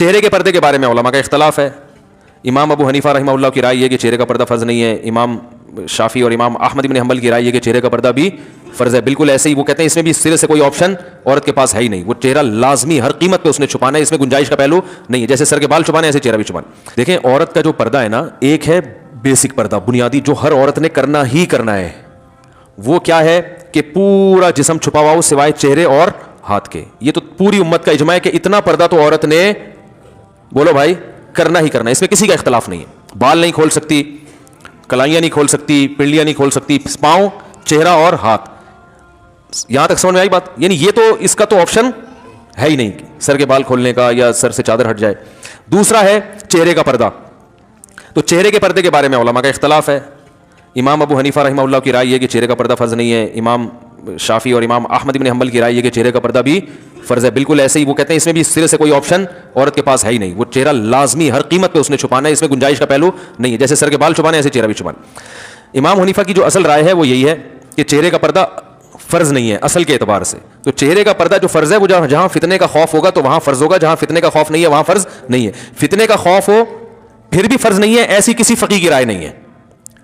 چہرے کے پردے کے بارے میں علماء کا اختلاف ہے. امام ابو حنیفہ رحمہ اللہ کی رائے یہ کہ چہرے کا پردہ فرض نہیں ہے. امام شافعی اور امام احمد بن حنبل کی رائے یہ کہ چہرے کا پردہ بھی فرض ہے. بالکل ایسے ہی وہ کہتے ہیں اس میں بھی سرے سے کوئی آپشن عورت کے پاس ہے ہی نہیں. وہ چہرہ لازمی ہر قیمت پہ اس نے چھپانا ہے, اس میں گنجائش کا پہلو نہیں ہے. جیسے سر کے بال چھپانے ایسے چہرہ بھی چھپانا. دیکھیں عورت کا جو پردہ ہے نا, ایک ہے بیسک پردہ بنیادی جو ہر عورت نے کرنا ہی کرنا ہے. وہ کیا ہے کہ پورا جسم چھپا ہوا ہو سوائے چہرے اور ہاتھ کے. یہ تو پوری امت کا اجماع ہے کہ اتنا پردہ تو عورت نے بولو بھائی کرنا ہی کرنا ہے. اس میں کسی کا اختلاف نہیں ہے. بال نہیں کھول سکتی, کلائیاں نہیں کھول سکتی, پنڈلیاں نہیں کھول سکتی, پاؤں, چہرہ اور ہاتھ. یہاں تک سمجھ میں آئی بات؟ یعنی یہ تو اس کا تو آپشن ہے ہی نہیں سر کے بال کھولنے کا یا سر سے چادر ہٹ جائے. دوسرا ہے چہرے کا پردہ. تو چہرے کے پردے کے بارے میں علماء کا اختلاف ہے. امام ابو حنیفہ رحمہ اللہ کی رائے یہ کہ چہرے کا پردہ فرض نہیں ہے. امام شافعی اور امام احمد بن حنبل کی رائے یہ کہ چہرے کا پردہ بھی فرض ہے. بالکل ایسے ہی وہ کہتے ہیں اس میں بھی سرے سے کوئی آپشن عورت کے پاس ہے ہی نہیں. وہ چہرہ لازمی ہر قیمت پہ اس نے چھپانا ہے, اس میں گنجائش کا پہلو نہیں ہے. جیسے سر کے بال چھپانے ایسے چہرہ بھی چھپانا. امام حنیفہ کی جو اصل رائے ہے وہ یہی ہے کہ چہرے کا پردہ فرض نہیں ہے اصل کے اعتبار سے. تو چہرے کا پردہ جو فرض ہے وہ جہاں فتنے کا خوف ہوگا تو وہاں فرض ہوگا, جہاں فتنے کا خوف نہیں ہے وہاں فرض نہیں ہے. فتنے کا خوف ہو پھر بھی فرض نہیں ہے, ایسی کسی فقیہ کی رائے نہیں ہے.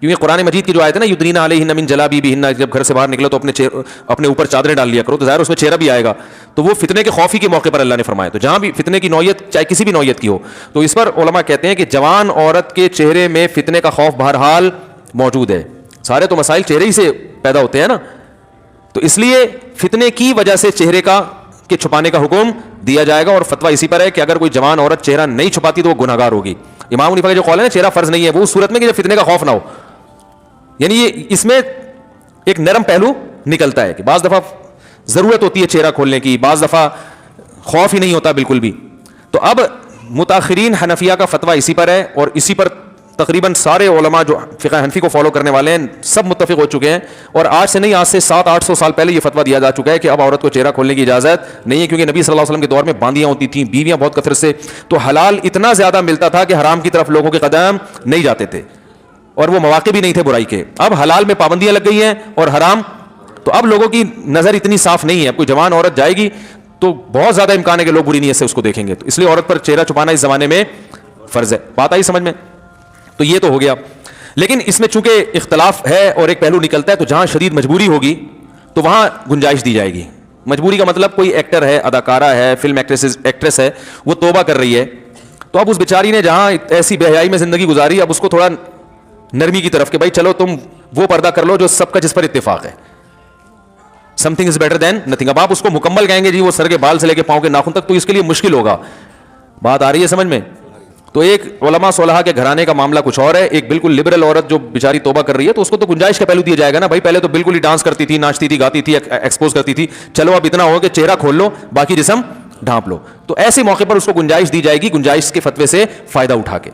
کیونکہ قرآن مجید کی جو آیت ہے نا یدنین علیہن من جلابیبہن, جب گھر سے باہر نکلو تو اپنے اوپر چادریں ڈال لیا کرو, تو ظاہر اس میں چہرہ بھی آئے گا. تو وہ فتنے کے خوف ہی کے موقع پر اللہ نے فرمایا. تو جہاں بھی فتنے کی نوعیت چاہے کسی بھی نوعیت کی ہو, تو اس پر علماء کہتے ہیں کہ جوان عورت کے چہرے میں فتنے کا خوف بہرحال موجود ہے. سارے تو مسائل چہرے ہی سے پیدا ہوتے ہیں نا, تو اس لیے فتنے کی وجہ سے چہرے کا کے چھپانے کا حکم دیا جائے گا. اور فتویٰ اسی پر ہے کہ اگر کوئی جوان عورت چہرہ نہیں چھپاتی تو وہ گناہگار ہوگی. امام حنیفہ کا جو قول ہے نا چہرہ فرض نہیں ہے, وہ اس صورت میں کہ جب فتنے کا خوف نہ ہو. یعنی یہ اس میں ایک نرم پہلو نکلتا ہے کہ بعض دفعہ ضرورت ہوتی ہے چہرہ کھولنے کی, بعض دفعہ خوف ہی نہیں ہوتا بالکل بھی. تو اب متاخرین حنفیہ کا فتویٰ اسی پر ہے, اور اسی پر تقریباً سارے علماء جو فقہ حنفی کو فالو کرنے والے ہیں سب متفق ہو چکے ہیں. اور آج سے نہیں, آج سے 700-800 سال پہلے یہ فتویٰ دیا جا چکا ہے کہ اب عورت کو چہرہ کھولنے کی اجازت نہیں ہے. کیونکہ نبی صلی اللہ علیہ وسلم کے دور میں باندیاں ہوتی تھیں, بیویاں بہت کثرت سے, تو حلال اتنا زیادہ ملتا تھا کہ حرام کی طرف لوگوں کے قدم نہیں جاتے تھے, اور وہ مواقع بھی نہیں تھے برائی کے. اب حلال میں پابندیاں لگ گئی ہیں اور حرام, تو اب لوگوں کی نظر اتنی صاف نہیں ہے. اب کوئی جوان عورت جائے گی تو بہت زیادہ امکان ہے کہ لوگ بری نیت سے اس کو دیکھیں گے. تو اس لیے عورت پر چہرہ چھپانا اس زمانے میں فرض ہے. بات آئی سمجھ میں؟ تو یہ تو ہو گیا. لیکن اس میں چونکہ اختلاف ہے اور ایک پہلو نکلتا ہے, تو جہاں شدید مجبوری ہوگی تو وہاں گنجائش دی جائے گی. مجبوری کا مطلب کوئی ایکٹر ہے, اداکارہ ہے, فلم ایکٹریس ہے, وہ توبہ کر رہی ہے, تو اب اس بیچاری نے جہاں ایسی بے حیائی میں زندگی گزاری, اب اس کو تھوڑا نرمی کی طرف کہ بھائی چلو تم وہ پردہ کر لو جو سب کا جس پر اتفاق ہے. Some thing is better than nothing. اب آپ اس کو مکمل کہیں گے جی وہ سر کے بال سے لے کے پاؤں کے ناخن تک, تو اس کے لیے مشکل ہوگا. بات آ رہی ہے سمجھ میں؟ تو ایک علماء صلحاء کے گھرانے کا معاملہ کچھ اور ہے, ایک بالکل لبرل عورت جو بیچاری توبہ کر رہی ہے, تو اس کو تو گنجائش کا پہلو دیا جائے گا نا. بھائی پہلے تو بالکل ہی ڈانس کرتی تھی, ناچتی تھی, گاتی تھی, ایکسپوز کرتی تھی, چلو اب اتنا ہو کہ چہرہ کھول لو, باقی جسم ڈھانپ لو. تو ایسے موقع پر اس کو گنجائش دی جائے گی, گنجائش کے فتوے سے فائدہ اٹھا کے.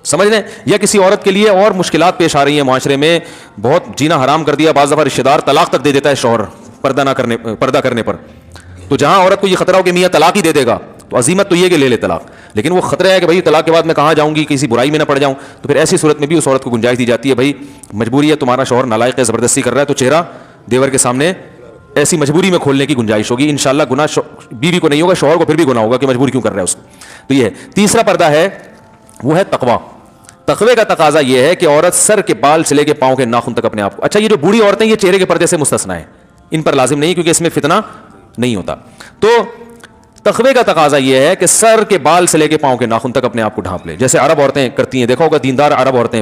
سمجھ لیں؟ یا کسی عورت کے لیے اور مشکلات پیش آ رہی ہیں معاشرے میں, بہت جینا حرام کر دیا, بعض دفعہ رشتہ دار طلاق تک دے دیتا ہے شوہر پردہ کرنے پر. تو جہاں عورت کو یہ خطرہ ہو کہ میاں طلاق ہی دے دے گا, تو عزیمت تو یہ کہ لے لے طلاق. لیکن وہ خطرہ ہے کہ بھائی طلاق کے بعد میں کہاں جاؤں گی, کسی برائی میں نہ پڑ جاؤں. تو پھر ایسی صورت میں بھی اس عورت کو گنجائش دی جاتی ہے, بھائی مجبوری ہے, تمہارا شوہر نالائق ہے, زبردستی کر رہا ہے, تو چہرہ دیور کے سامنے ایسی مجبوری میں کھولنے کی گنجائش ہوگی. انشاءاللہ گناہ بیوی کو نہیں ہوگا, شوہر کو پھر بھی گناہ ہوگا کہ مجبور کیوں کر رہا ہے اس کو. تو یہ ہے تیسرا پردہ ہے, وہ ہے تقویٰ. تقوی کا تقاضا یہ ہے کہ عورت سر کے بال سے لے کے پاؤں کے ناخن تک اپنے آپ کو, اچھا یہ جو بوڑھی عورتیں یہ چہرے کے پردے سے مستثنا ہیں, ان پر لازم نہیں کیونکہ اس میں فتنہ نہیں ہوتا. تو تقوی کا تقاضا یہ ہے کہ سر کے بال سے لے کے پاؤں کے ناخن تک اپنے آپ کو ڈھانپ لے, جیسے عرب عورتیں کرتی ہیں. دیکھا ہوگا دیندار عرب عورتیں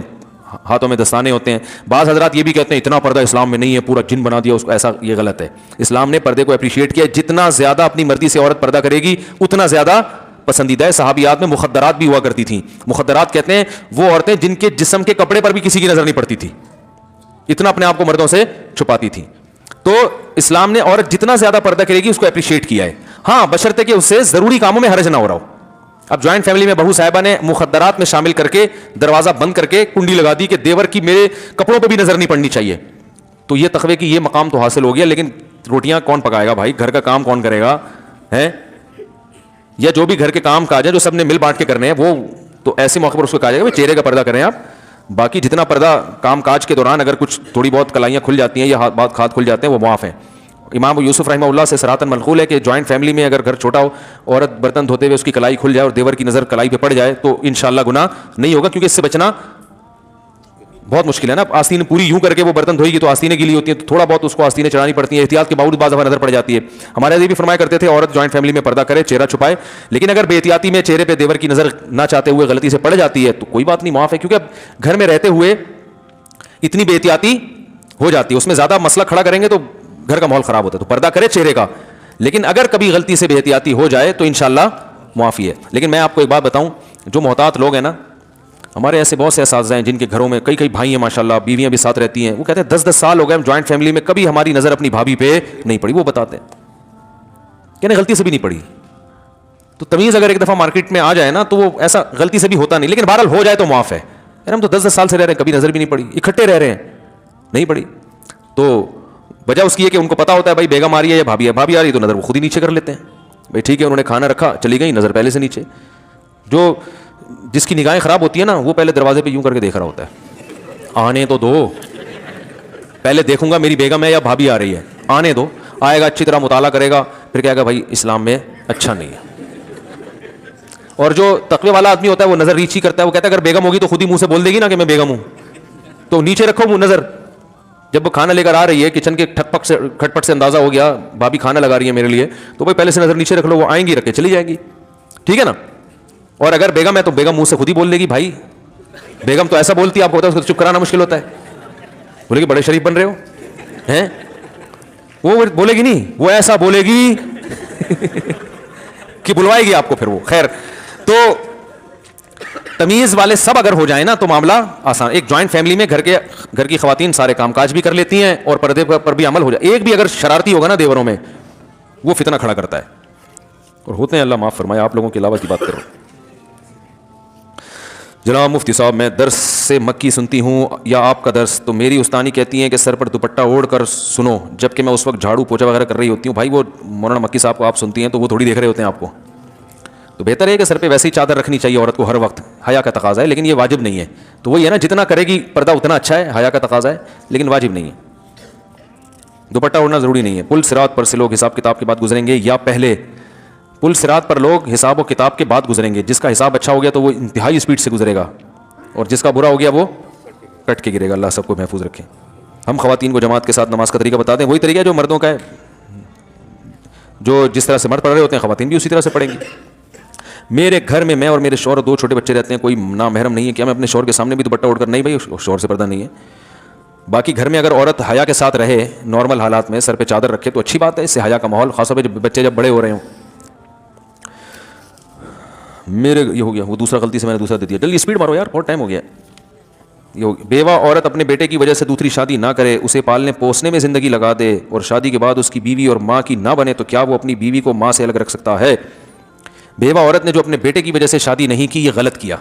ہاتھوں میں دستانے ہوتے ہیں. بعض حضرات یہ بھی کہتے ہیں اتنا پردہ اسلام میں نہیں ہے, پورا جن بنا دیا اس کو, ایسا یہ غلط ہے. اسلام نے پردے کو اپریشیٹ کیا, جتنا زیادہ اپنی مرضی سے عورت پردہ کرے گی اتنا زیادہ پسندیدہ ہے. صحابیات میں مخدرات بھی ہوا کرتی تھیں. مخدرات کہتے ہیں وہ عورتیں جن کے جسم کے کپڑے پر بھی کسی کی نظر نہیں پڑتی تھی, اتنا اپنے آپ کو مردوں سے چھپاتی تھیں. تو اسلام نے عورت جتنا زیادہ پردہ کرے گی اس کو اپریشیٹ کیا ہے. ہاں بشرطے کہ اس سے ضروری کاموں میں حرج نہ ہو رہا ہو. اب جوائنٹ فیملی میں بہو صاحبہ نے مخدرات میں شامل کر کے دروازہ بند کر کے کنڈی لگا دی کہ دیور کی میرے کپڑوں پہ بھی نظر نہیں پڑنی چاہیے, تو یہ تقوی کی یہ مقام تو حاصل ہو گیا, لیکن روٹیاں کون پکائے گا بھائی, گھر کا کام کون کرے گا ہے, یا جو بھی گھر کے کام کاج ہیں جو سب نے مل بانٹ کے کرنے ہیں, وہ تو ایسے موقع پر اس کو کہا جائے گا چہرے کا پردہ کریں آپ. باقی جتنا پردہ کام کاج کے دوران اگر کچھ تھوڑی بہت کلائیاں کھل جاتی ہیں یا ہاتھ کھل جاتے ہیں وہ معاف ہیں. امام یوسف رحمہ اللہ سے صراحتاً منقول ہے کہ جوائنٹ فیملی میں اگر گھر چھوٹا ہو، عورت برتن دھوتے ہوئے اس کی کلائی کھل جائے اور دیور کی نظر کلائی پہ پڑ جائے تو انشاءاللہ گناہ نہیں ہوگا، کیونکہ اس سے بچنا بہت مشکل ہے نا. آستین پوری یوں کر کے وہ برتن دھوئے گی تو آستینیں گیلی ہوتی ہیں، تو تھوڑا بہت اس کو آستینیں چڑھانی پڑتی ہیں، احتیاط کے باوجود بعض دفعہ نظر پڑ جاتی ہے. ہمارے یہ بھی فرمایا کرتے تھے عورت جوائنٹ فیملی میں پردہ کرے، چہرہ چھپائے، لیکن اگر بے احتیاطی میں چہرے پہ دیور کی نظر نہ چاہتے ہوئے غلطی سے پڑ جاتی ہے تو کوئی بات نہیں، معاف ہے، کیونکہ اب گھر میں رہتے ہوئے اتنی بے احتیاطی ہو جاتی ہے، اس میں زیادہ مسئلہ کھڑا کریں گے تو گھر کا ماحول خراب ہوتا ہے. تو پردہ کرے چہرے کا، لیکن اگر کبھی غلطی سے بے احتیاطی ہو جائے تو انشاءاللہ معافی ہے. لیکن میں آپ کو ایک بات بتاؤں، جو محتاط لوگ ہیں نا، ہمارے ایسے بہت سے اساتذہ ہیں جن کے گھروں میں کئی بھائی ہیں ماشاءاللہ، بیویاں بھی ساتھ رہتی ہیں، وہ کہتے ہیں 10 سال ہو گئے ہم جوائنٹ فیملی میں، کبھی ہماری نظر اپنی بھابھی پہ نہیں پڑی. وہ بتاتے ہیں کہ نہیں غلطی سے بھی نہیں پڑی. تو تمیز اگر ایک دفعہ مارکیٹ میں آ جائے نا تو وہ ایسا غلطی سے بھی ہوتا نہیں، لیکن بہرحال ہو جائے تو معاف ہے. ہم تو 10 سال سے رہ رہے ہیں، کبھی نظر بھی نہیں پڑی، اکٹھے رہ رہے ہیں نہیں پڑی. تو وجہ اس کی ہے کہ ان کو پتا ہوتا ہے بھائی بیگم آ رہی ہے یا بھابھی آ رہی ہے، تو نظر وہ خود ہی نیچے کر لیتے ہیں. بھائی ٹھیک ہے، انہوں نے کھانا رکھا، چلی گئی، نظر پہلے سے نیچے. جس کی نگاہیں خراب ہوتی ہیں نا، وہ پہلے دروازے پہ یوں کر کے دیکھ رہا ہوتا ہے، آنے تو دو، پہلے دیکھوں گا میری بیگم ہے یا بھابھی آ رہی ہے، آنے دو. آئے گا، اچھی طرح مطالعہ کرے گا، پھر کہے گا بھائی اسلام میں اچھا نہیں ہے. اور جو تقوی والا آدمی ہوتا ہے وہ نظر ریچ ہی کرتا ہے، وہ کہتا ہے اگر بیگم ہوگی تو خود ہی منہ سے بول دے گی نا کہ میں بیگم ہوں، تو نیچے رکھو وہ نظر. جب وہ کھانا لے کر آ رہی ہے، کچن کے کھٹ پٹ سے اندازہ ہو گیا بھابھی کھانا لگا رہی ہے میرے لیے، تو بھائی پہلے سے نظر نیچے رکھ لو، وہ آئیں گی رکھ کے چلی جائیں گی، ٹھیک ہے نا. اور اگر بیگم ہے تو بیگم منہ سے خود ہی بول دے گی، بھائی بیگم تو ایسا بولتی ہے، آپ کو ہوتا ہے اس کو چپ کرانا مشکل ہوتا ہے. بولے گی بڑے شریف بن رہے ہو ہیں، وہ بولے گی نہیں، وہ ایسا بولے گی کہ بلوائے گی آپ کو پھر وہ. خیر، تو تمیز والے سب اگر ہو جائیں نا تو معاملہ آسان. ایک جوائنٹ فیملی میں گھر کی خواتین سارے کام کاج بھی کر لیتی ہیں اور پردے پر بھی عمل ہو جائے. ایک بھی اگر شرارتی ہوگا نا دیوروں میں، وہ فتنہ کھڑا کرتا ہے، اور ہوتے ہیں، اللہ معاف فرمائے، آپ لوگوں کے علاوہ کی بات کرو. جناب مفتی صاحب، میں درس سے مکی سنتی ہوں یا آپ کا درس، تو میری استانی کہتی ہیں کہ سر پر دوپٹہ اوڑھ کر سنو، جبکہ میں اس وقت جھاڑو پوچھا وغیرہ کر رہی ہوتی ہوں. بھائی وہ مولانا مکی صاحب کو آپ سنتی ہیں تو وہ تھوڑی دیکھ رہے ہوتے ہیں آپ کو، تو بہتر ہے کہ سر پہ ویسی چادر رکھنی چاہیے عورت کو ہر وقت، حیا کا تقاضا ہے، لیکن یہ واجب نہیں ہے. تو وہی ہے نا، جتنا کرے گی پردہ اتنا اچھا ہے، حیا کا تقاضا ہے لیکن واجب نہیں ہے. دوپٹہ اوڑھنا ضروری نہیں ہے. پل صراط پر سے لوگ حساب کتاب کے بعد گزریں گے یا پہلے؟ پل صراط پر لوگ حساب و کتاب کے بعد گزریں گے. جس کا حساب اچھا ہو گیا تو وہ انتہائی اسپیڈ سے گزرے گا، اور جس کا برا ہو گیا وہ کٹ کے گرے گا. اللہ سب کو محفوظ رکھے. ہم خواتین کو جماعت کے ساتھ نماز کا طریقہ بتا دیں. وہی طریقہ جو مردوں کا ہے، جو جس طرح سے مرد پڑھ رہے ہوتے ہیں خواتین بھی اسی طرح سے پڑھیں گی. میرے گھر میں اور میرے شوہر 2 چھوٹے بچے رہتے ہیں، کوئی نامحرم نہیں ہے کیا میں اپنے شوہر کے سامنے بھی دوپٹہ اوڑھ کر؟ نہیں بھائی، شوہر سے پردہ نہیں ہے. باقی گھر میں اگر عورت حیا کے ساتھ رہے، نارمل حالات میں سر پہ چادر رکھے تو اچھی بات ہے، اس سے حیا کا ماحول، خاص طور پہ بچے جب بڑے ہو رہے ہوں. میرے یہ ہو گیا، وہ دوسرا غلطی سے میں نے دوسرا دے دیا. جلدی اسپیڈ مارو یار، بہت ٹائم ہو گیا. بیوہ عورت اپنے بیٹے کی وجہ سے دوسری شادی نہ کرے، اسے پالنے پوسنے میں زندگی لگا دے اور شادی کے بعد اس کی بیوی اور ماں کی نہ بنے، تو کیا وہ اپنی بیوی کو ماں سے الگ رکھ سکتا ہے؟ بیوہ عورت نے جو اپنے بیٹے کی وجہ سے شادی نہیں کی، یہ غلط کیا.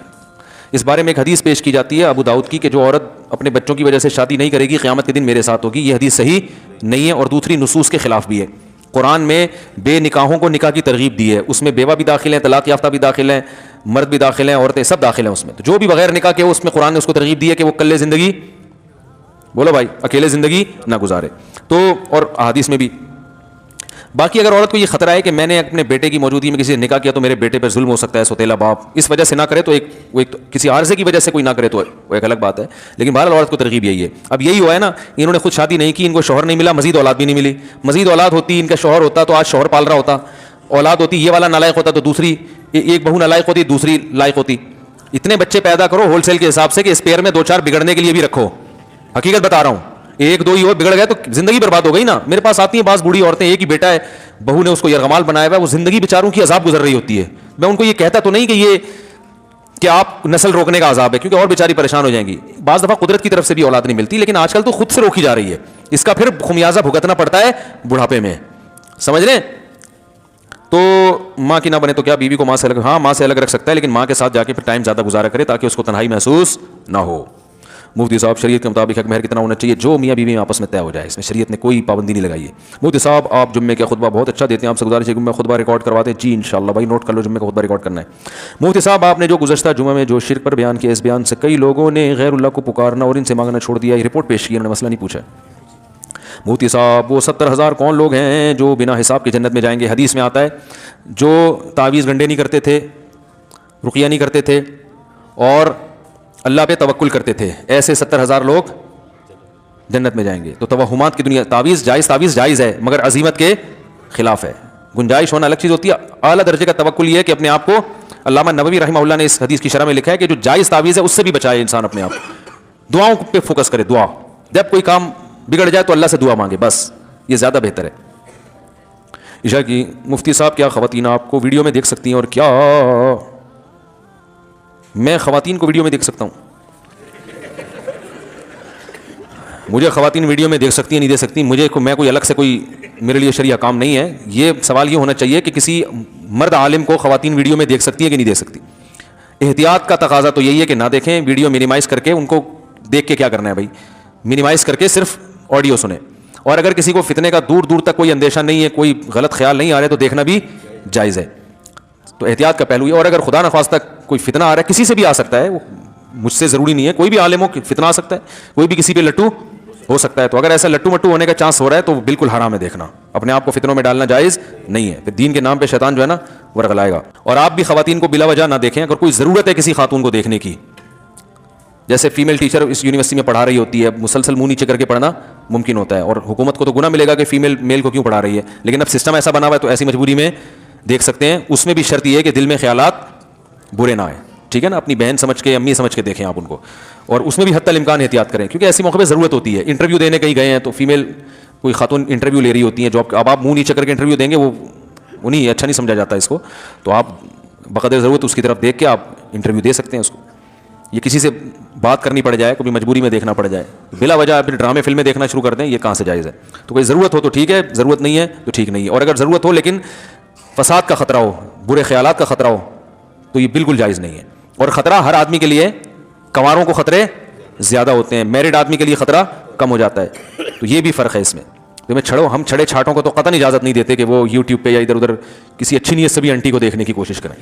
اس بارے میں ایک حدیث پیش کی جاتی ہے ابو داؤد کی کہ جو عورت اپنے بچوں کی وجہ سے شادی نہیں کرے گی قیامت کے دن میرے ساتھ ہوگی. یہ حدیث صحیح نہیں ہے اور دوسری نصوص کے خلاف بھی ہے. قرآن میں بے نکاحوں کو نکاح کی ترغیب دی ہے، اس میں بیوہ بھی داخل ہیں، طلاق یافتہ بھی داخل ہیں، مرد بھی داخل ہیں، عورتیں سب داخل ہیں اس میں. تو جو بھی بغیر نکاح کے ہو اس میں قرآن نے اس کو ترغیب دی ہے کہ وہ کلے زندگی، بولو بھائی، اکیلے زندگی نہ گزارے. تو اور احادیث میں بھی. باقی اگر عورت کو یہ خطرہ ہے کہ میں نے اپنے بیٹے کی موجودگی میں کسی سے نکاح کیا تو میرے بیٹے پر ظلم ہو سکتا ہے، سوتیلا باپ، اس وجہ سے نہ کرے تو کسی عارضے کی وجہ سے کوئی نہ کرے تو وہ ایک الگ بات ہے. لیکن بہرحال عورت کو ترغیب یہی ہے. اب یہی ہوا ہے نا، انہوں نے خود شادی نہیں کی، ان کو شوہر نہیں ملا، مزید اولاد بھی نہیں ملی. مزید اولاد ہوتی، ان کا شوہر ہوتا تو آج شوہر پال رہا ہوتا. اولاد ہوتی، یہ والا نالائق ہوتا تو دوسری ایک بہو نالائق ہوتی، دوسری لائق ہوتی. اتنے بچے پیدا کرو ہول سیل کے حساب سے کہ اسپیئر میں 2-4 بگڑنے کے لیے بھی رکھو. حقیقت بتا رہا ہوں، 1-2 ہی اور بگڑ گئے تو زندگی برباد ہو گئی نا. میرے پاس آتی ہیں بعض بوڑھی عورتیں، ایک ہی بیٹا ہے، بہو نے اس کو یرغمال بنایا ہوا ہے، وہ زندگی بیچاروں کی عذاب گزر رہی ہوتی ہے. میں ان کو یہ کہتا تو نہیں کہ یہ کہ آپ نسل روکنے کا عذاب ہے، کیونکہ اور بیچاری پریشان ہو جائیں گی. بعض دفعہ قدرت کی طرف سے بھی اولاد نہیں ملتی، لیکن آج کل تو خود سے روکی جا رہی ہے. اس کا پھر خمیازہ بھگتنا پڑتا ہے بڑھاپے میں، سمجھ رہے ہیں؟ تو ماں کی نہ بنے تو کیا بیوی کو ماں سے الگ، ہاں ماں سے الگ رکھ سکتا ہے، لیکن ماں کے ساتھ جا کے پھر ٹائم زیادہ گزارا کرے تاکہ اس کو تنہائی محسوس نہ ہو. مفتی صاحب، شریعت کے مطابق حق مہر کتنا ہونا چاہیے؟ جو میاں بیوی میں آپس میں طے ہو جائے، اس میں شریعت نے کوئی پابندی نہیں لگائی ہے. مفتی صاحب، آپ جمعے کا خطبہ بہت اچھا دیتے ہیں، آپ سے گزارش ہے کہ میں خطبہ ریکارڈ کروا دیں. جی انشاءاللہ بھائی، نوٹ کر لو، جمعے کا خطبہ ریکارڈ کرنا ہے. مفتی صاحب، آپ نے جو گزشتہ جمعہ میں جو شرک پر بیان کیا، اس بیان سے کئی لوگوں نے غیر اللہ کو پکارنا اور ان سے مانگنا چھوڑ دیا. یہ رپورٹ پیش کی، انہوں نے مسئلہ نہیں پوچھا. مفتی صاحب وہ 70,000 کون لوگ ہیں جو بنا حساب کے جنت میں جائیں گے؟ حدیث میں آتا ہے جو تعویذ گنڈے نہیں کرتے تھے, رقیہ نہیں کرتے تھے اور اللہ پہ توکل کرتے تھے, ایسے 70,000 لوگ جنت میں جائیں گے. تو توہمات کی دنیا, تعویذ جائز ہے مگر عزیمت کے خلاف ہے. گنجائش ہونا الگ چیز ہوتی ہے. اعلیٰ درجے کا توکل یہ ہے کہ اپنے آپ کو, علامہ نووی رحمہ اللہ نے اس حدیث کی شرح میں لکھا ہے کہ جو جائز تعویذ ہے اس سے بھی بچائے انسان اپنے آپ. دعاؤں پہ فوکس کرے, دعا, جب کوئی کام بگڑ جائے تو اللہ سے دعا مانگے, بس یہ زیادہ بہتر ہے. عشاء کی مفتی صاحب کیا خواتین آپ کو ویڈیو میں دیکھ سکتی ہیں؟ اور کیا میں خواتین کو ویڈیو میں دیکھ سکتا ہوں؟ مجھے خواتین ویڈیو میں دیکھ سکتی ہیں نہیں دیکھ سکتی, میں کوئی الگ سے کوئی میرے لیے شرعی کام نہیں ہے. یہ سوال یہ ہونا چاہیے کہ کسی مرد عالم کو خواتین ویڈیو میں دیکھ سکتی ہیں کہ نہیں دیکھ سکتی. احتیاط کا تقاضا تو یہی ہے کہ نہ دیکھیں, ویڈیو منیمائز کر کے, ان کو دیکھ کے کیا کرنا ہے بھائی, منیمائز کر کے صرف آڈیو سنیں. اور اگر کسی کو فتنے کا دور دور تک کوئی اندیشہ نہیں ہے, کوئی غلط خیال نہیں آ رہے تو دیکھنا بھی جائز ہے. تو احتیاط کا پہلو ہے. اور اگر خدا نخواستہ کوئی فتنہ آ رہا ہے, کسی سے بھی آ سکتا ہے, وہ مجھ سے ضروری نہیں ہے, کوئی بھی عالم ہو فتنہ آ سکتا ہے, کوئی بھی کسی پہ لٹو ہو سکتا ہے. تو اگر ایسا لٹو مٹو ہونے کا چانس ہو رہا ہے تو بالکل حرام ہے دیکھنا, اپنے آپ کو فتنوں میں ڈالنا جائز نہیں ہے. پھر دین کے نام پہ شیطان جو ہے نا وہ رغلائے گا. اور آپ بھی خواتین کو بلا وجہ نہ دیکھیں. اگر کوئی ضرورت ہے کسی خاتون کو دیکھنے کی, جیسے فیمیل ٹیچر اس یونیورسٹی میں پڑھا رہی ہوتی ہے, مسلسل منہ نیچے کر کے پڑھنا ممکن ہوتا ہے, اور حکومت کو تو گناہ ملے گا کہ فیمیل میل کو کیوں پڑھا رہی ہے, لیکن اب سسٹم ایسا بنا ہوا ہے تو ایسی مجبوری میں دیکھ سکتے ہیں. اس میں بھی شرط یہ ہے کہ دل میں خیالات برے نہ آئیں, ٹھیک ہے نا, اپنی بہن سمجھ کے, امی سمجھ کے دیکھیں آپ ان کو, اور اس میں بھی حتی الامکان احتیاط کریں, کیونکہ ایسی موقع پہ ضرورت ہوتی ہے. انٹرویو دینے کہیں گئے ہیں تو فیمیل کوئی خاتون انٹرویو لے رہی ہوتی ہیں جاب, اب آپ منہ نیچے کر کے انٹرویو دیں گے, وہ انہیں اچھا نہیں سمجھا جاتا اس کو, تو آپ بقدر ضرورت اس کی طرف دیکھ کے آپ انٹرویو دے سکتے ہیں اس کو. یہ کسی سے بات کرنی پڑ جائے, کبھی مجبوری میں دیکھنا پڑ جائے, بلا وجہ پھر ڈرامے فلمیں دیکھنا شروع کر دیں, یہ کہاں سے جائز ہے؟ تو کوئی ضرورت ہو تو ٹھیک ہے, ضرورت نہیں ہے تو ٹھیک نہیں ہے. اور اگر ضرورت ہو لیکن فساد کا خطرہ ہو, برے خیالات کا خطرہ ہو, تو یہ بالکل جائز نہیں ہے. اور خطرہ ہر آدمی کے لیے, کنواروں کو خطرے زیادہ ہوتے ہیں, میرڈ آدمی کے لیے خطرہ کم ہو جاتا ہے. تو یہ بھی فرق ہے اس میں. ہم چھڑے چھاٹوں کو تو قطعاً اجازت نہیں دیتے کہ وہ یوٹیوب پہ یا ادھر ادھر کسی اچھی نیت سے بھی انٹی کو دیکھنے کی کوشش کریں.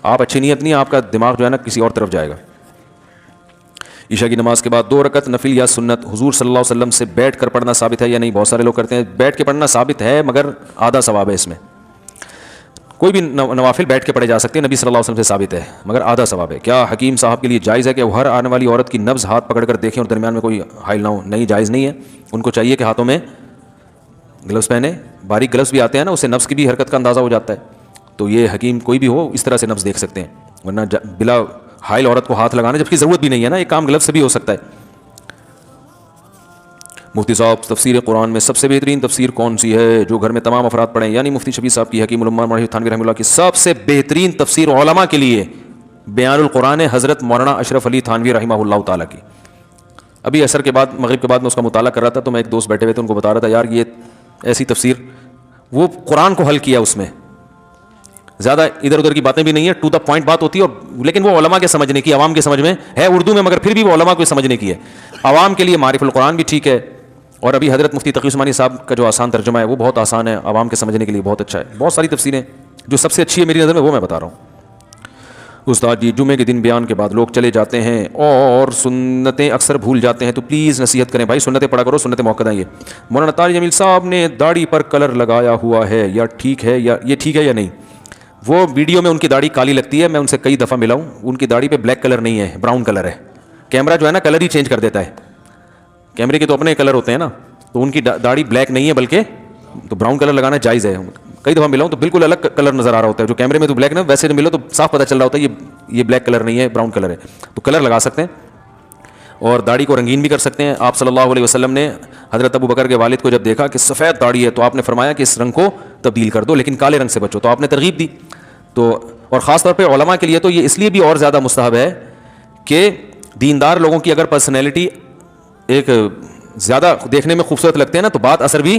آپ اچھی نیت نہیں, آپ کا دماغ جو ہے نا کسی اور طرف جائے گا. عشاء کی نماز کے بعد 2 رکعت نفل یا سنت حضور صلی اللہ علیہ وسلم سے بیٹھ کر پڑھنا ثابت ہے یا نہیں؟ بہت سارے لوگ کرتے ہیں. بیٹھ کے پڑھنا ثابت ہے مگر آدھا ثواب ہے اس میں. کوئی بھی نوافل بیٹھ کے پڑھے جا سکتے ہیں, نبی صلی اللہ علیہ وسلم سے ثابت ہے مگر آدھا ثواب ہے. کیا حکیم صاحب کے لیے جائز ہے کہ وہ ہر آنے والی عورت کی نبض ہاتھ پکڑ کر دیکھیں اور درمیان میں کوئی حائل نہ ہو؟ نہیں, جائز نہیں ہے. ان کو چاہیے کہ ہاتھوں میں گلوز پہنے, باریک گلوز بھی آتے ہیں نا, اس سے نبض کی بھی حرکت کا اندازہ ہو جاتا ہے. تو یہ حکیم کوئی بھی ہو اس طرح سے نبض دیکھ سکتے ہیں, ورنہ بلا حائل عورت کو ہاتھ لگانا جبکہ ضرورت بھی نہیں ہے نا, ایک کام گلوز سے بھی ہو سکتا ہے. مفتی صاحب تفسیر قرآن میں سب سے بہترین تفسیر کون سی ہے جو گھر میں تمام افراد پڑھیں؟ یعنی مفتی شفیع صاحب کی, حکیم الامہ مولانا تھانوی رحمہ اللہ کی سب سے بہترین تفسیر علماء کے لیے بیان القرآن ہے, حضرت مولانا اشرف علی تھانوی رحمہ اللہ تعالیٰ کی. ابھی عصر کے بعد, مغرب کے بعد میں اس کا مطالعہ کر رہا تھا, تو میں ایک دوست بیٹھے ہوئے تھے, ان کو بتا رہا تھا یار یہ ایسی تفسیر, وہ قرآن کو حل کیا اس میں, زیادہ ادھر ادھر کی باتیں بھی نہیں ہے, ٹو دا پوائنٹ بات ہوتی ہے, لیکن وہ علماء کے سمجھنے کی, عوام کے سمجھ میں ہے اردو میں, مگر پھر بھی وہ علماء کو سمجھنے کی ہے. عوام کے لیے معرف القرآن بھی ٹھیک ہے, اور ابھی حضرت مفتی تقی عثمانی صاحب کا جو آسان ترجمہ ہے وہ بہت آسان ہے, عوام کے سمجھنے کے لیے بہت اچھا ہے. بہت ساری تفسیریں, جو سب سے اچھی ہے میری نظر میں وہ میں بتا رہا ہوں. استاد جی جمعے کے دن بیان کے بعد لوگ چلے جاتے ہیں اور سنتیں اکثر بھول جاتے ہیں, تو پلیز نصیحت کریں بھائی, سنتیں پڑھا کرو, سنتیں موقع ہیں. یہ مولانا طارق جمیل صاحب نے داڑھی پر کلر لگایا ہوا ہے, یا ٹھیک ہے, یا یہ ٹھیک ہے یا نہیں؟ وہ ویڈیو میں ان کی داڑھی کالی لگتی ہے, میں ان سے کئی دفعہ ملا ہوں, ان کی داڑھی پہ بلیک کلر نہیں ہے, براؤن کلر ہے. کیمرہ جو ہے نا کلر ہی چینج کر دیتا ہے, کیمرے کے تو اپنے کلر ہوتے ہیں نا, تو ان کی داڑھی بلیک نہیں ہے بلکہ تو براؤن کلر لگانا جائز ہے. کئی دفعہ ملا ہوں تو بالکل الگ کلر نظر آ رہا ہوتا ہے, جو کیمرے میں تو بلیک نا, ویسے ملو تو صاف پتہ چل رہا ہوتا ہے یہ بلیک کلر نہیں ہے, براؤن کلر ہے. تو کلر لگا سکتے ہیں اور داڑھی کو رنگین بھی کر سکتے ہیں. آپ صلی اللہ علیہ وسلم نے حضرت ابو بکر کے والد کو جب دیکھا کہ سفید داڑھی ہے, تو آپ نے فرمایا کہ اس رنگ کو تبدیل کر دو, لیکن کالے رنگ سے بچو, تو آپ نے ترغیب دی. تو اور خاص طور پہ علماء کے لیے تو یہ اس لیے بھی اور زیادہ مستحب ہے کہ دیندار لوگوں کی اگر پرسنالٹی ایک زیادہ دیکھنے میں خوبصورت لگتے ہیں نا, تو بات اثر بھی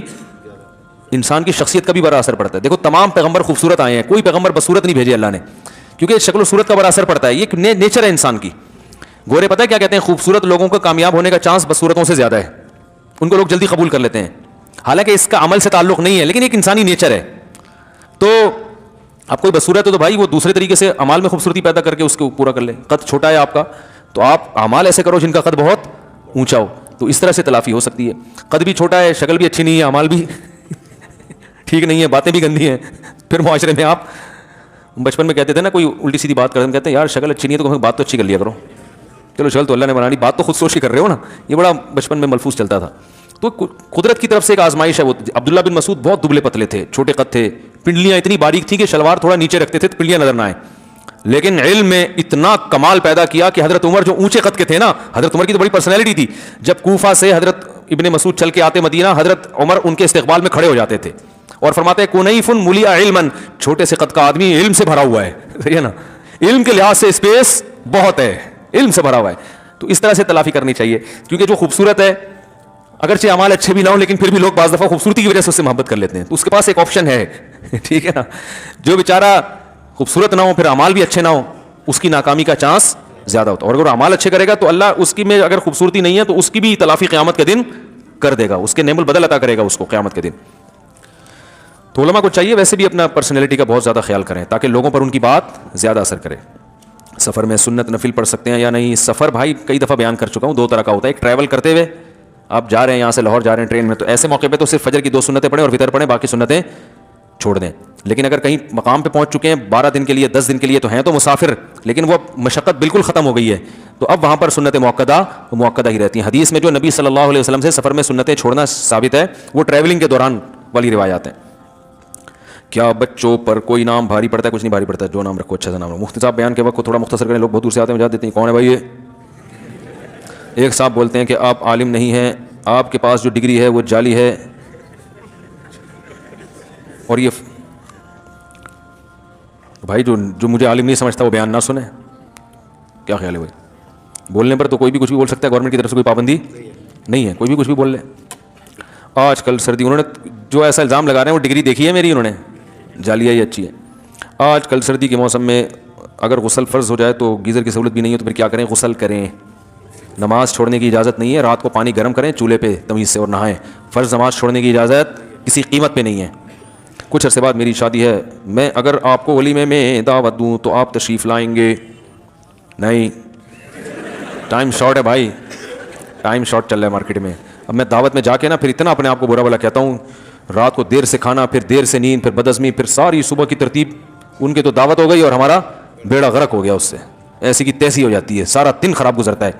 انسان کی شخصیت کا بھی بڑا اثر پڑتا ہے. دیکھو تمام پیغمبر خوبصورت آئے ہیں, کوئی پیغمبر بصورت نہیں بھیجے اللہ نے, کیونکہ شکل و صورت کا بڑا اثر پڑتا ہے, یہ نیچر ہے انسان کی. گورے پتہ ہے کیا کہتے ہیں, خوبصورت لوگوں کا کامیاب ہونے کا چانس بصورتوں سے زیادہ ہے, ان کو لوگ جلدی قبول کر لیتے ہیں, حالانکہ اس کا عمل سے تعلق نہیں ہے, لیکن ایک انسانی نیچر ہے. تو آپ کوئی بصورت ہے تو بھائی وہ دوسرے طریقے سے اعمال میں خوبصورتی پیدا کر کے اس کو پورا کر لے. قد چھوٹا ہے آپ کا, تو آپ اعمال ایسے کرو جن کا قد بہت اونچا ہو. تو اس طرح سے تلافی ہو سکتی ہے. قد بھی چھوٹا ہے, شکل بھی اچھی نہیں ہے, اعمال بھی ٹھیک نہیں ہے, باتیں بھی گندی ہیں, پھر معاشرے میں آپ بچپن میں کہتے تھے نا, کوئی الٹی سیدھی بات کرتے ہیں, کہتے ہیں یار شکل اچھی نہیں ہے تو بات تو اچھی کر لیا کرو. چلو شکل تو اللہ نے بنانی, بات تو خود سوچ کے کر رہے ہو نا. یہ بڑا بچپن میں ملفوظ چلتا تھا. تو قدرت کی طرف سے ایک آزمائش ہے. وہ عبداللہ بن مسعود بہت دبلے پتلے تھے, چھوٹے قد تھے, پنڈلیاں اتنی باریک تھیں کہ شلوار تھوڑا نیچے رکھتے تھے تو پنڈلیاں نظر نہ آئیں. لیکن علم میں اتنا کمال پیدا کیا کہ حضرت عمر جو اونچے قد کے تھے نا, حضرت عمر کی تو بڑی پرسنالٹی تھی. جب کوفہ سے حضرت ابن مسعود چل کے آتے مدینہ, حضرت عمر ان کے استقبال میں کھڑے ہو جاتے تھے اور فرماتے ہیں کنیف ملیا علما, چھوٹے سے قد کا آدمی علم سے بھرا ہوا ہے. صحیح ہے نا, علم کے لحاظ سے اسپیس بہت ہے, علم سے بھرا ہوا ہے. تو اس طرح سے تلافی کرنی چاہیے, کیونکہ جو خوبصورت ہے اگرچہ اعمال اچھے بھی نہ ہوں لیکن پھر بھی لوگ بعض دفعہ خوبصورتی کی وجہ سے اس سے محبت کر لیتے ہیں. تو اس کے پاس ایک آپشن ہے, ٹھیک ہے نا. جو بیچارہ خوبصورت نہ ہو پھر اعمال بھی اچھے نہ ہوں, اس کی ناکامی کا چانس زیادہ ہوتا ہے. اور اگر اعمال اچھے کرے گا تو اللہ اس کی میں اگر خوبصورتی نہیں ہے تو اس کی بھی تلافی قیامت کے دن کر دے گا, اس کے نعم البدل عطا کرے گا اس کو قیامت کے دن. تو علماء کو چاہیے ویسے بھی اپنا پرسنالٹی کا بہت زیادہ خیال کریں تاکہ لوگوں پر ان کی بات زیادہ اثر کرے. سفر میں سنت نفل پڑھ سکتے ہیں یا نہیں؟ سفر بھائی کئی دفعہ بیان کر چکا ہوں, دو طرح کا ہوتا ہے. ایک ٹریول کرتے ہوئے آپ جا رہے ہیں, یہاں سے لاہور جا رہے ہیں ٹرین میں, تو ایسے موقع پہ تو صرف فجر کی 2 سنتیں پڑھیں اور وتر پڑھیں, باقی سنتیں چھوڑ دیں. لیکن اگر کہیں مقام پہ پہنچ چکے ہیں 12 دن کے لیے 10 دن کے لیے, تو ہیں تو مسافر لیکن وہ مشقت بالکل ختم ہو گئی ہے, تو اب وہاں پر سنت موقدہ ہی رہتی ہیں. حدیث میں جو نبی صلی اللہ علیہ وسلم سے سفر میں سنتیں چھوڑنا ثابت ہے وہ ٹریولنگ کے دوران والی روایات ہیں. کیا بچوں پر کوئی نام بھاری پڑتا ہے؟ کچھ نہیں بھاری پڑتا ہے, جو نام رکھو اچھا سا نام رکھو. مفتی صاحب بیان کے وقت کو تھوڑا مختصر کریں, لوگ بہت دور سے آتے ہیں, مجھے دیتے ہیں کون ہے بھائی یہ. ایک صاحب بولتے ہیں کہ آپ عالم نہیں ہیں, آپ کے پاس جو ڈگری ہے وہ جعلی ہے, اور یہ بھائی جو مجھے عالم نہیں سمجھتا وہ بیان نہ سنے. کیا خیال ہے بھائی؟ بولنے پر تو کوئی بھی کچھ بھی بول سکتا ہے, گورنمنٹ کی طرف سے کوئی پابندی نہیں ہے, کوئی بھی کچھ بھی بول لے. آج کل سردی, انہوں نے جو ایسا الزام لگا رہے ہیں وہ ڈگری دیکھی ہے میری, انہوں نے جعلی ہے, یہ اچھی ہے. آج کل سردی کے موسم میں اگر غسل فرض ہو جائے تو گیزر کی سہولت بھی نہیں ہے, تو پھر کیا کریں؟ غسل کریں. نماز چھوڑنے کی اجازت نہیں ہے, رات کو پانی گرم کریں چولہے پہ تمیز سے اور نہائیں. فرض نماز چھوڑنے کی اجازت کسی قیمت پہ نہیں ہے. کچھ عرصے بعد میری شادی ہے, میں اگر آپ کو ولیمے میں دعوت دوں تو آپ تشریف لائیں گے؟ نہیں, ٹائم شارٹ ہے بھائی, ٹائم شارٹ چل رہا ہے مارکیٹ میں. اب میں دعوت میں جا کے نا پھر اتنا اپنے آپ کو برا بھلا کہتا ہوں, رات کو دیر سے کھانا, پھر دیر سے نیند, پھر بدعزمی, پھر ساری صبح کی ترتیب. ان کے تو دعوت ہو گئی اور ہمارا بیڑا غرق ہو گیا اس سے, ایسی کی تیسی ہو جاتی ہے, سارا دن خراب گزرتا ہے,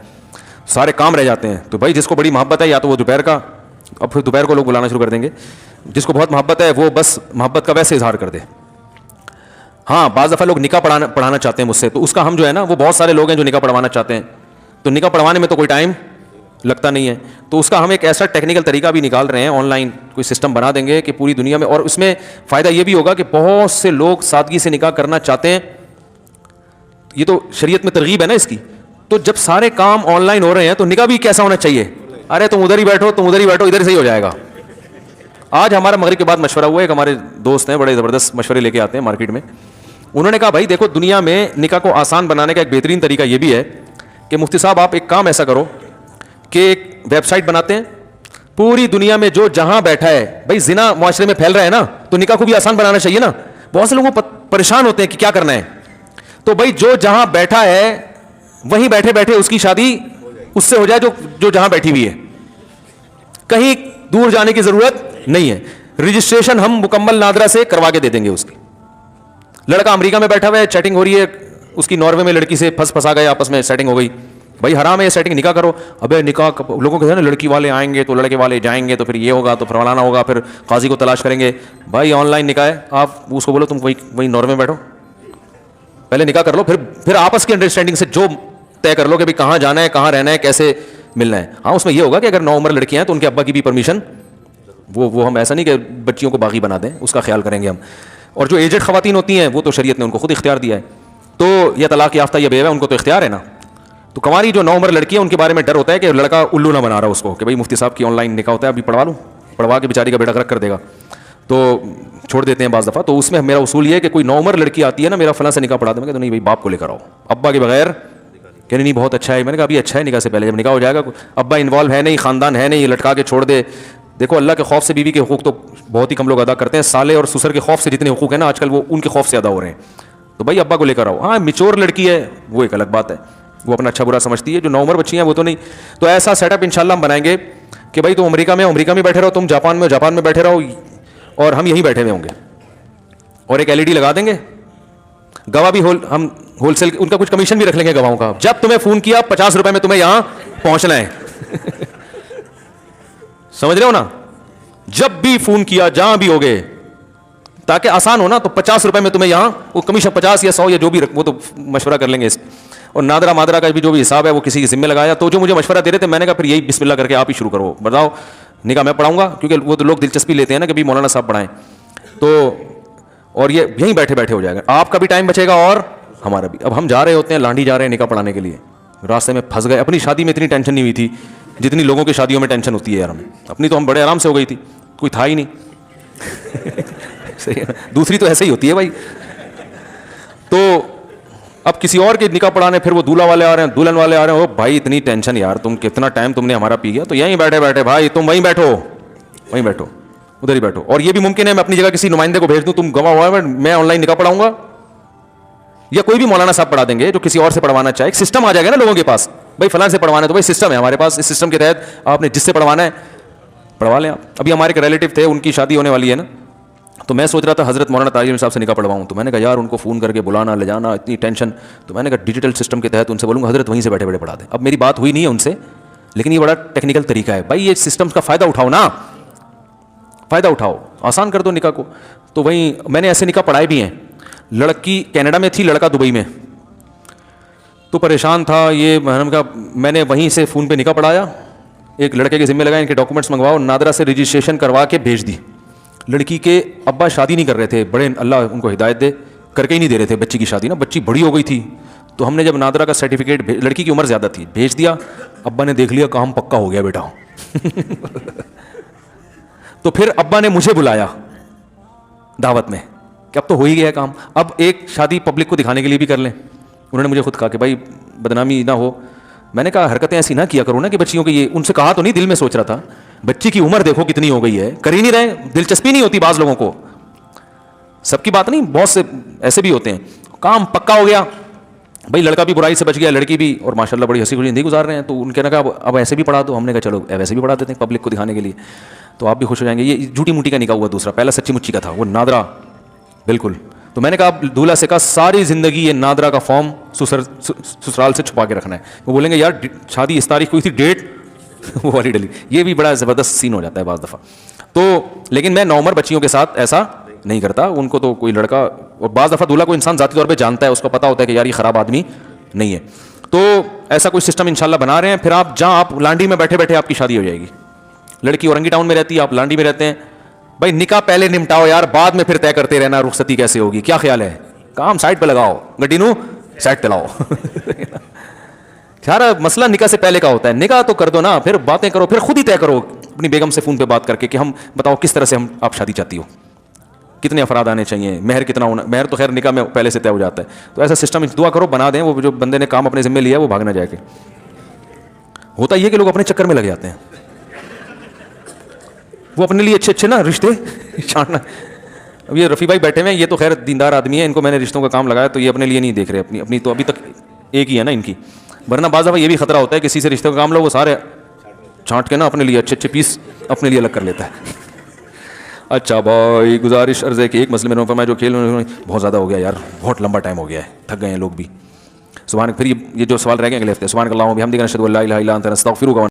سارے کام رہ جاتے ہیں. تو بھائی جس کو بڑی محبت ہے یا تو وہ دوپہر کا, اب پھر دوپہر کو لوگ بلانا شروع کر دیں گے, جس کو بہت محبت ہے وہ بس محبت کا ویسے اظہار کر دے. ہاں بعض دفعہ لوگ نکاح پڑھانا چاہتے ہیں مجھ سے, تو اس کا ہم جو ہے نا, وہ بہت سارے لوگ ہیں جو نکاح پڑھوانا چاہتے ہیں, تو نکاح پڑھوانے میں تو کوئی ٹائم لگتا نہیں ہے, تو اس کا ہم ایک ایسا ٹیکنیکل طریقہ بھی نکال رہے ہیں, آن لائن کوئی سسٹم بنا دیں گے کہ پوری دنیا میں, اور اس میں فائدہ یہ بھی ہوگا کہ بہت سے لوگ سادگی سے نکاح کرنا چاہتے ہیں. یہ تو شریعت میں ترغیب ہے نا اس کی, تو جب سارے کام آن لائن ہو رہے ہیں تو نکاح بھی کیسا ہونا چاہیے؟ ارے تم ادھر ہی بیٹھو, تم ادھر ہی بیٹھو, ادھر سے ہی ہو جائے گا. آج ہمارا مغرب کے بعد مشورہ ہوا ہے, ایک ہمارے دوست ہیں بڑے زبردست مشورے لے کے آتے ہیں مارکیٹ میں. انہوں نے کہا بھائی دیکھو, دنیا میں نکاح کو آسان بنانے کا ایک بہترین طریقہ یہ بھی ہے کہ مفتی صاحب آپ ایک کام ایسا کرو کہ ایک ویب سائٹ بناتے ہیں, پوری دنیا میں جو جہاں بیٹھا ہے, بھائی زنا معاشرے میں پھیل رہا ہے نا, تو نکاح کو بھی آسان بنانا چاہیے نا. بہت سے لوگوں پریشان ہوتے ہیں کہ کیا کرنا ہے, تو بھائی جو جہاں بیٹھا ہے وہیں بیٹھے بیٹھے اس کی شادی اس سے ہو جائے جو جہاں بیٹھی ہوئی ہے, کہیں دور جانے کی ضرورت نہیں ہے. رجسٹریشن ہم مکمل نادرا سے کروا کے دے دیں گے اس کی. لڑکا امریکہ میں بیٹھا ہوا ہے, چیٹنگ ہو رہی ہے, اس کی ناروے میں لڑکی سے پھنسا گئے, آپس میں سیٹنگ ہو گئی, بھائی حرام ہے یہ سیٹنگ, نکاح کرو. ابے نکاح لوگوں کے نا لڑکی والے آئیں گے تو لڑکے والے جائیں گے, تو پھر یہ ہوگا, تو پھر فلانا ہوگا, پھر قاضی کو تلاش کریں گے. بھائی آن لائن نکاح ہے, آپ اس کو بولو تم وہی ناروے میں بیٹھو, پہلے نکاح کر لو, پھر آپس کی انڈرسٹینڈنگ سے جو طے کر لو کہ کہاں جانا ہے, کہاں رہنا ہے, کیسے ملنا ہے. ہاں اس میں یہ ہوگا کہ اگر 9 عمر لڑکیاں ہیں تو ان کے ابا کی بھی پرمیشن, وہ ہم ایسا نہیں کہ بچیوں کو باغی بنا دیں, اس کا خیال کریں گے ہم. اور جو ایجڈ خواتین ہوتی ہیں وہ تو شریعت نے ان کو خود اختیار دیا ہے, تو یا طلاق یافتہ یا بیوہ ان کو تو اختیار ہے نا. تو کنواری جو 9 عمر لڑکیاں, ان کے بارے میں ڈر ہوتا ہے کہ لڑکا الو نہ بنا رہا اس کو, کہ بھائی مفتی صاحب کی آن لائن نکاح ہوتا ہے, ابھی پڑھوا لوں, پڑھوا کے بیچاری کا بیٹا غرق کر دے گا, تو چھوڑ دیتے ہیں بعض دفعہ. تو اس میں میرا اصول یہ ہے کہ کوئی 9 عمر لڑکی آتی ہے نا, میرا فلاں سے نکاح پڑھا دیں, میں کہتا نہیں بھائی باپ کو لے کر آؤ, ابا کے بغیر کہ نہیں بہت اچھا ہے. میں نے کہا ابھی اچھا ہے, نکاح سے پہلے جب نکاح ہو جائے گا, ابا انوالو ہے نہیں, خاندان ہے نہیں, لٹکا کے چھوڑ دے. دیکھو اللہ کے خوف سے بیوی کے حقوق تو بہت ہی کم لوگ ادا کرتے ہیں, سالے اور سسر کے خوف سے جتنے حقوق ہیں نا آج کل وہ ان کے خوف سے ادا ہو رہے ہیں. تو بھائی ابا کو لے کر آؤ. ہاں میچور لڑکی ہے وہ ایک الگ بات ہے, وہ اپنا اچھا برا سمجھتی ہے. جو نوعمر بچی ہیں وہ تو نہیں. تو ایسا سیٹ اپ انشاءاللہ ہم بنائیں گے کہ بھائی تم امریکہ میں بیٹھے رہو, تم جاپان میں بیٹھے رہو, اور ہم یہیں بیٹھے ہوئے ہوں گے, اور ایک LED لگا دیں گے. گواہ بھی ہم ہول سیل, ان کا کچھ کمیشن بھی رکھ لیں گے گواہوں کا. جب تمہیں فون کیا 50 روپے میں تمہیں یہاں پہنچنا ہے. سمجھ رہے ہو نا, جب بھی فون کیا جہاں بھی ہوگے, تاکہ آسان ہو نا, تو 50 روپے میں تمہیں یہاں, وہ کمیشن 50 یا 100 یا جو بھی وہ تو مشورہ کر لیں گے. اور نادرا مادرا کا بھی جو بھی حساب ہے وہ کسی کے ذمہ لگایا. تو جو مجھے مشورہ دے رہے تھے, میں نے کہا پھر یہی بسم اللہ کر کے آپ ہی شروع کرو, بتاؤ نکاح میں پڑھاؤں گا, کیونکہ وہ تو لوگ دلچسپی لیتے ہیں نا کہ بھی مولانا صاحب پڑھائیں. تو اور یہ یہیں بیٹھے بیٹھے ہو جائے گا, آپ کا بھی ٹائم بچے گا اور ہمارا بھی. اب ہم جا رہے ہوتے ہیں, لانڈی جا رہے ہیں نکاح پڑھانے کے لیے, راستے میں پھنس گئے. اپنی شادی میں اتنی ٹینشن نہیں ہوئی تھی جتنی لوگوں کی شادیوں میں ٹینشن ہوتی ہے یار ہمیں. اپنی تو ہم بڑے آرام سے ہو گئی تھی, کوئی تھا ہی نہیں. صحیح ہے, دوسری تو ایسے ہی ہوتی ہے بھائی. تو اب کسی اور کے نکاح پڑھانے, پھر وہ دولہا والے آ رہے ہیں, دلہن والے آ رہے ہیں. او بھائی اتنی ٹینشن یار, تم کتنا ٹائم تم نے ہمارا پی گیا. تو یہیں بیٹھے بیٹھے بھائی تم وہیں بیٹھو ادھر ہی بیٹھو. اور یہ بھی ممکن ہے میں اپنی جگہ کسی نمائندے کو بھیج دوں, تم گواہ ہوا ہے, میں آن لائن نکاح پڑھاؤں گا, یا کوئی بھی مولانا صاحب پڑھا دیں گے جو کسی اور سے پڑھوانا چاہے. ایک سسٹم آ جائے گا نا لوگوں کے پاس, بھائی فلاں سے پڑھوانا ہے تو بھائی سسٹم ہے ہمارے پاس, اس سسٹم کے تحت آپ نے جس سے پڑھوانا ہے پڑھوا لیں آپ. ابھی ہمارے ایک ریلیٹیو تھے, ان کی شادی ہونے والی ہے نا, تو میں سوچ رہا تھا حضرت مولانا تاج صاحب سے نکاح پڑھواؤں. تو میں نے کہا یار ان کو فون کر کے بلانا لے جانا اتنی ٹینشن. تو میں نے کہا ڈیجیٹل سسٹم کے تحت ان سے بولوں گا حضرت وہیں سے بیٹھے بیٹھے پڑھا دیں. اب میری بات ہوئی نہیں ہے ان سے, لیکن یہ بڑا ٹیکنیکل طریقہ ہے بھائی, یہ سسٹمز کا فائدہ اٹھاؤ نا, فائدہ اٹھاؤ, آسان کر دو نکاح کو. تو وہیں میں نے ایسے نکاح پڑھائے بھی ہیں. لڑکی کینیڈا میں تھی, لڑکا دبئی میں. تو پریشان تھا یہ, میں نے وہیں سے فون پہ نکاح پڑھایا. ایک لڑکے کے ذمہ لگائے ان کے ڈاکومنٹس منگواؤ, نادرا سے رجسٹریشن کروا کے بھیج دی. لڑکی کے ابا شادی نہیں کر رہے تھے, بڑے اللہ ان کو ہدایت دے, کر کے ہی نہیں دے رہے تھے بچی کی شادی نا, بچی بڑی ہو گئی تھی. تو ہم نے جب نادرا کا سرٹیفکیٹ, لڑکی کی عمر زیادہ تھی, بھیج دیا. ابا نے دیکھ لیا کام پکا ہو گیا بیٹا. تو پھر ابا نے مجھے بلایا دعوت میں کہ اب تو ہو ہی گیا کام, اب ایک شادی پبلک کو دکھانے کے لیے بھی کر لیں. انہوں نے مجھے خود کہا کہ بھائی بدنامی نہ ہو. میں نے کہا حرکتیں ایسی نہ کیا کرو نا کہ بچیوں کی, یہ ان سے کہا تو نہیں, دل میں سوچ رہا تھا بچی کی عمر دیکھو کتنی ہو گئی ہے, کر ہی نہیں رہے, دلچسپی نہیں ہوتی بعض لوگوں کو, سب کی بات نہیں, بہت سے ایسے بھی ہوتے ہیں. کام پکا ہو گیا بھائی, لڑکا بھی برائی سے بچ گیا, لڑکی بھی, اور ماشاءاللہ بڑی ہنسی خوشی زندگی گزار رہے ہیں. تو ان کے نے کہا اب ایسے بھی پڑھا دو. ہم نے کہا چلو ویسے بھی پڑھا دیتے ہیں پبلک کو دکھانے کے لیے, تو آپ بھی خوش ہو جائیں گے. یہ جھوٹی موٹی کا نکاح ہوا دوسرا, پہلا سچی مچی کا تھا, وہ نادرا بالکل. تو میں نے کہا دولہا سے کہا ساری زندگی یہ نادرا کا فارم سسرال سے چھپا کے رکھنا ہے. وہ بولیں گے یار شادی اس تاریخ کو ہوئی تھی, ڈیٹ وہ والی ڈلی. یہ بھی بڑا زبردست سین ہو جاتا ہے بعض دفعہ. تو لیکن میں نوعمر بچیوں کے ساتھ ایسا نہیں کرتا. ان کو تو کوئی لڑکا, اور بعض دفعہ دولہا کو انسان ذاتی طور پہ جانتا ہے, اس کو پتا ہوتا ہے کہ یار یہ خراب آدمی نہیں ہے. تو ایسا کوئی سسٹم انشاءاللہ بنا رہے ہیں. پھر آپ جہاں آپ لانڈی میں بیٹھے بیٹھے آپ کی شادی ہو جائے گی. لڑکی اورنگی ٹاؤن میں رہتی ہے, آپ لانڈی میں رہتے ہیں. بھائی نکاح پہلے نمٹاؤ یار, بعد میں پھر طے کرتے رہنا رخصتی کیسے ہوگی. کیا خیال ہے, کام سائڈ پہ لگاؤ, گڈی نو سائڈ پہ لاؤ. سارا مسئلہ نکاح سے پہلے کا ہوتا ہے. نکاح تو کر دو نا, پھر باتیں کرو, پھر خود ہی طے کرو اپنی بیگم سے فون پہ بات کر کے کہ ہم بتاؤ کس طرح سے ہم آپ شادی چاہتی ہو, کتنے افراد آنے چاہیے, مہر کتنا ہونا. مہر تو خیر نکاح میں پہلے سے طے ہو جاتا ہے. تو ایسا سسٹم دعا کرو بنا دیں, وہ جو بندے نے کام اپنے ذمہ لیا ہے وہ بھاگ نہ جائے. کہ ہوتا یہ کہ لوگ اپنے چکر میں لگ جاتے ہیں, وہ اپنے لیے اچھے اچھے نا رشتے چھاننا. اب یہ رفیع بھائی بیٹھے ہوئے ہیں, یہ تو خیر دیندار آدمی ہے, ان کو میں نے رشتوں کا کام لگایا, تو یہ اپنے لیے نہیں دیکھ رہے, اپنی تو ابھی تک ایک ہی ہے نا ان کی. ورنہ بعض دفعہ یہ بھی خطرہ ہوتا ہے کسی سے رشتے کا کام لو, وہ سارے چھانٹ کے نا اپنے لیے اچھے اچھے پیس اپنے لیے الگ کر لیتا ہے. اچھا بھائی گزارش عرض ہے کہ ایک مسئلے میں فرمایا جو کھیل بہت زیادہ ہو گیا یار, بہت لمبا ٹائم ہو گیا ہے, تھک گئے ہیں لوگ بھی. سبحان, پھر یہ جو سوال رہ گئے اگلے ہفتے. سبحان اللہ و بحمدہ, اشہد ان لا الہ الا انت, استغفرک.